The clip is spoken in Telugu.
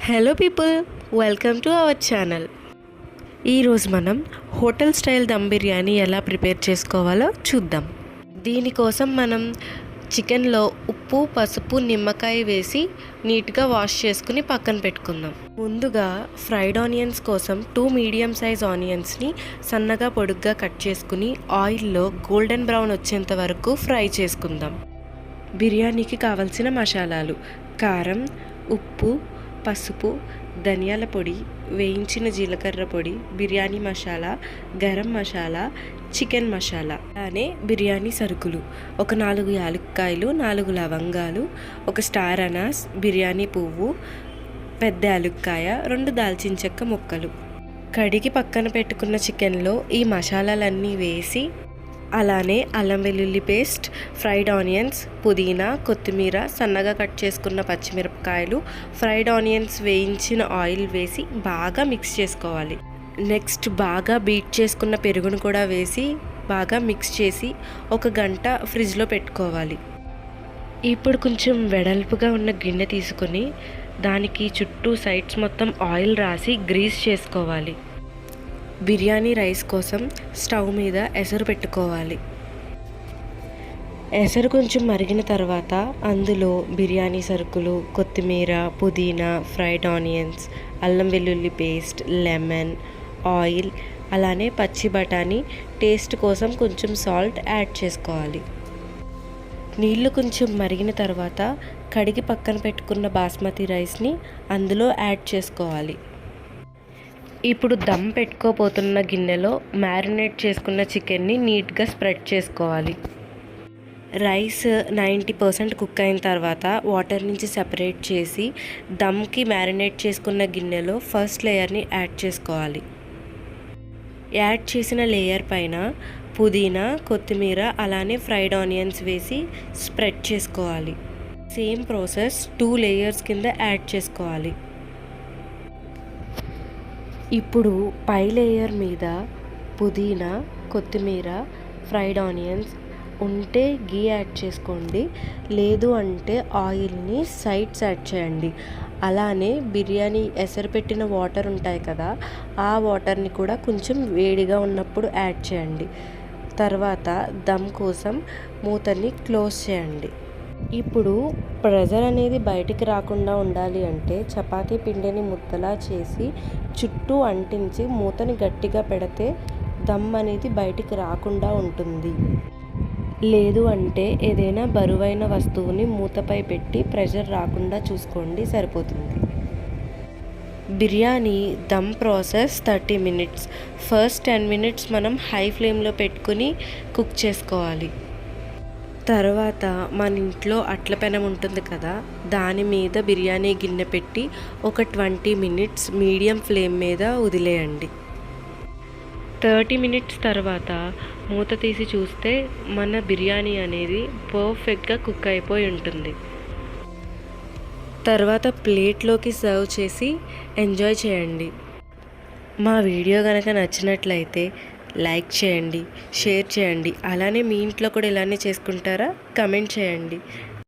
Hello people, welcome to our channel. ఈరోజు మనం హోటల్ స్టైల్ దమ్ బిర్యానీ ఎలా ప్రిపేర్ చేసుకోవాలో చూద్దాం. దీనికోసం మనం చికెన్లో ఉప్పు, పసుపు, నిమ్మకాయ వేసి నీట్గా వాష్ చేసుకుని పక్కన పెట్టుకుందాం. ముందుగా ఫ్రైడ్ ఆనియన్స్ కోసం 2 మీడియం సైజ్ ఆనియన్స్ని సన్నగా పొడుగ్గా కట్ చేసుకుని ఆయిల్లో గోల్డెన్ బ్రౌన్ వచ్చేంత వరకు ఫ్రై చేసుకుందాం. బిర్యానీకి కావలసిన మసాలాలు: కారం, ఉప్పు, పసుపు, ధనియాల పొడి, వేయించిన జీలకర్ర పొడి, బిర్యానీ మసాలా, గరం మసాలా, చికెన్ మసాలా, అలానే బిర్యానీ సరుకులు: ఒక 4 యాలక్కాయలు, 4 లవంగాలు, ఒక స్టార్ అనాస్, బిర్యానీ పువ్వు, పెద్ద యాలక్కాయ, 2 దాల్చిన చెక్క ముక్కలు. కడిగి పక్కన పెట్టుకున్న చికెన్లో ఈ మసాలాలన్నీ వేసి, అలానే అల్లం వెల్లుల్లి పేస్ట్, ఫ్రైడ్ ఆనియన్స్, పుదీనా, కొత్తిమీర, సన్నగా కట్ చేసుకున్న పచ్చిమిరపకాయలు, ఫ్రైడ్ ఆనియన్స్ వేయించిన ఆయిల్ వేసి బాగా మిక్స్ చేసుకోవాలి. నెక్స్ట్ బాగా బీట్ చేసుకున్న పెరుగును కూడా వేసి బాగా మిక్స్ చేసి 1 గంట ఫ్రిడ్జ్లో పెట్టుకోవాలి. ఇప్పుడు కొంచెం వెడల్పుగా ఉన్న గిన్నె తీసుకొని దానికి చుట్టూ సైడ్స్ మొత్తం ఆయిల్ రాసి గ్రీస్ చేసుకోవాలి. బిర్యానీ రైస్ కోసం స్టవ్ మీద ఎసరు పెట్టుకోవాలి. ఎసరు కొంచెం మరిగిన తర్వాత అందులో బిర్యానీ సరుకులు, కొత్తిమీర, పుదీనా, ఫ్రైడ్ ఆనియన్స్, అల్లం వెల్లుల్లి పేస్ట్, లెమన్, ఆయిల్, అలానే పచ్చి బఠానీ, టేస్ట్ కోసం కొంచెం సాల్ట్ యాడ్ చేసుకోవాలి. నీళ్లు కొంచెం మరిగిన తర్వాత కడిగి పక్కన పెట్టుకున్న బాస్మతి రైస్ని అందులో యాడ్ చేసుకోవాలి. ఇప్పుడు దమ్ పెట్టుకోపోతున్న గిన్నెలో మ్యారినేట్ చేసుకున్న చికెన్ని నీట్గా స్ప్రెడ్ చేసుకోవాలి. రైస్ 90% కుక్ అయిన తర్వాత వాటర్ నుంచి సెపరేట్ చేసి దమ్కి మ్యారినేట్ చేసుకున్న గిన్నెలో ఫస్ట్ లేయర్ని యాడ్ చేసుకోవాలి. యాడ్ చేసిన లేయర్ పైన పుదీనా, కొత్తిమీర, అలానే ఫ్రైడ్ ఆనియన్స్ వేసి స్ప్రెడ్ చేసుకోవాలి. సేమ్ ప్రాసెస్ 2 లేయర్స్ కింద యాడ్ చేసుకోవాలి. ఇప్పుడు పై లేయర్ మీద పుదీనా, కొత్తిమీర, ఫ్రైడ్ ఆనియన్స్ ఉంటే గీ యాడ్ చేసుకోండి, లేదు అంటే ఆయిల్ని సైడ్స్ యాడ్ చేయండి. అలానే బిర్యానీ ఎసరు పెట్టిన వాటర్ ఉంటాయి కదా, ఆ వాటర్ని కూడా కొంచెం వేడిగా ఉన్నప్పుడు యాడ్ చేయండి. తర్వాత దమ్ కోసం మూతని క్లోజ్ చేయండి. ఇప్పుడు ప్రెజర్ అనేది బయటికి రాకుండా ఉండాలి అంటే చపాతీ పిండిని ముద్దలా చేసి చుట్టూ అంటించి మూతని గట్టిగా పెడితే దమ్ అనేది బయటికి రాకుండా ఉంటుంది. లేదు అంటే ఏదైనా బరువైన వస్తువుని మూతపై పెట్టి ప్రెషర్ రాకుండా చూసుకోండి, సరిపోతుంది. Biryani dum process 30 minutes. First 10 minutes మనం హై ఫ్లేమ్లో పెట్టుకుని కుక్ చేసుకోవాలి. తర్వాత మన ఇంట్లో అట్ల పెనం ఉంటుంది కదా, దాని మీద బిర్యానీ గిన్నె పెట్టి ఒక 20 మినిట్స్ మీడియం ఫ్లేమ్ మీద వదిలేయండి. 30 మినిట్స్ తర్వాత మూత తీసి చూస్తే మన బిర్యానీ అనేది పర్ఫెక్ట్గా కుక్ అయిపోయి ఉంటుంది. తర్వాత ప్లేట్లోకి సర్వ్ చేసి ఎంజాయ్ చేయండి. మా వీడియో కనుక నచ్చినట్లయితే లైక్ చేయండి, షేర్ చేయండి. అలానే మీ ఇంట్లో కూడా ఇలానే చేసుకుంటారా? కమెంట్ చేయండి.